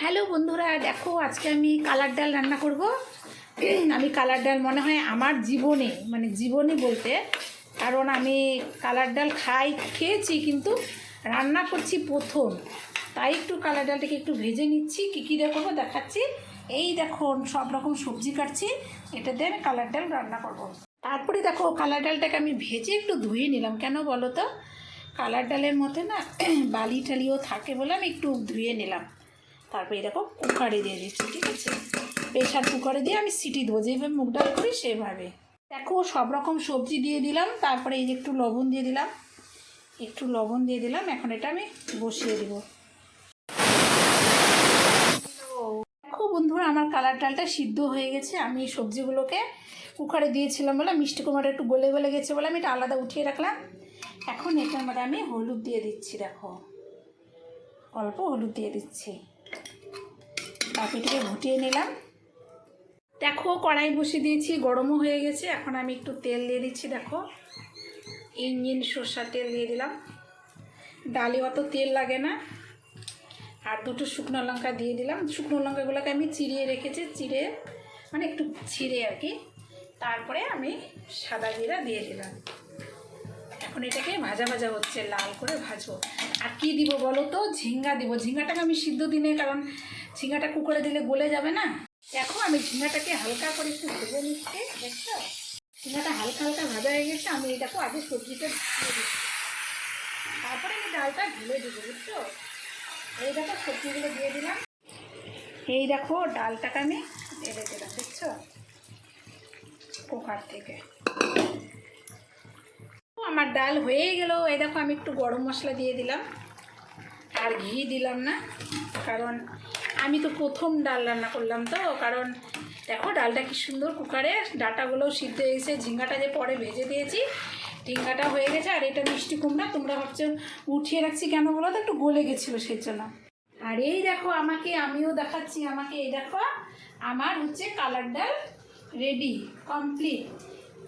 Hello বন্ধুরা, দেখো আজকে আমি কালার ডাল রান্না করব। আমি কালার ডাল মনে হয় আমার জীবনে বলতে, কারণ আমি কালার ডাল খেয়েছি কিন্তু রান্না করছি প্রথম, তাই একটু কালার ডালটাকে একটু ভেজে নিচ্ছি। কী কী করবো দেখাচ্ছি। এই দেখো সব রকম সবজি কাটছি, এটা দিয়ে আমি কালার ডাল রান্না করব। তারপরে দেখো কালার ডালটাকে আমি ভেজে একটু ধুয়ে নিলাম। কেন বলো তো, কালার ডালের মধ্যে না বালি টালিও থাকে বলে আমি একটু ধুয়ে নিলাম। তারপরে দেখো কুকারে দিয়ে দিচ্ছি, ঠিক আছে? প্রেশার কুকারে দিয়ে আমি সিটি দেবো, যেভাবে মুগ ডাল করি সেভাবে। দেখো সব রকম সবজি দিয়ে দিলাম, তারপরে এই যে একটু লবণ দিয়ে দিলাম, এখন এটা আমি বসিয়ে দেবো। দেখো বন্ধুরা, আমার কালার ডালটা সিদ্ধ হয়ে গেছে। আমি সবজিগুলোকে কুকারে দিয়েছিলাম বলে মিষ্টি কুমড়া একটু গলে গেছে বলে আমি এটা আলাদা উঠিয়ে রাখলাম। এখন এটার মধ্যে আমি হলুদ দিয়ে দিচ্ছি, দেখো অল্প হলুদ দিয়ে দিচ্ছি। তারপর এটাকে ঘুটিয়ে নিলাম। দেখো কড়াই বসিয়ে দিয়েছি, গরমও হয়ে গেছে। এখন আমি একটু তেল দিয়ে দিচ্ছি, দেখো ইঞ্জিন সরষার তেল দিয়ে দিলাম। ডালে অত তেল লাগে না। আর দুটো শুকনো লঙ্কা দিয়ে দিলাম। শুকনো লঙ্কাগুলোকে আমি চিড়িয়ে রেখেছি, একটু ছিঁড়ে আর কি। তারপরে আমি সাদা জিরা দিয়ে দিলাম। এখন এটাকে ভাজা ভাজা হচ্ছে, লাল করে ভাজবো। আর কি দিব বলো তো, ঝিঙ্গা দিব। ঝিঙ্গাটাকে আমি সিদ্ধ দিনে, কারণ ঝিঙ্গাটা কুকারে দিলে গলে যাবে না। দেখো আমি ঝিঙ্গাটাকে হালকা করে একটু ভেজে নিচ্ছি, দেখছো ঝিঙ্গাটা হালকা ভাজা হয়ে গেছে। আমি এই দেখো আগে সবজিটা দিয়ে দিচ্ছি, তারপরে আমি ডালটা ঢেলে দেবো, বুঝছো? এই দেখো সবজিগুলো দিয়ে দিলাম। এই দেখো ডালটাকে আমি ঢেলে দিলাম, দেখছো কুকার থেকে। আমার ডাল হয়ে গেল। এই দেখো আমি একটু গরম মশলা দিয়ে দিলাম, আর ঘি দিলাম না, কারণ আমি তো প্রথম ডাল রান্না করলাম তো। কারণ দেখো ডালটা কি সুন্দর কুকারে, ডাটাগুলোও সিদ্ধ হয়ে গেছে। ঝিঙ্গাটা যে পরে ভেজে দিয়েছি, ঝিঙ্গাটা হয়ে গেছে। আর এটা মিষ্টি কুমড়া, তোমরা ভাবছো উঠিয়ে রাখছি কেন বলো তো, একটু গলে গেছিলো সেই জন্য। আর এই দেখো আমিও দেখাচ্ছি, এই দেখো আমার হচ্ছে কালার ডাল রেডি, কমপ্লিট।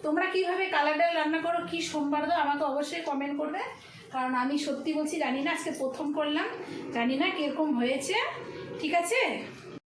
তোমরা কীভাবে কালার ডাল রান্না করো, কি সোমবার দাও, আমাকে অবশ্যই কমেন্ট করবে। কারণ আমি সত্যি বলছি জানি না, আজকে প্রথম করলাম, জানি না কীরকম হয়েছে। ঠিক আছে।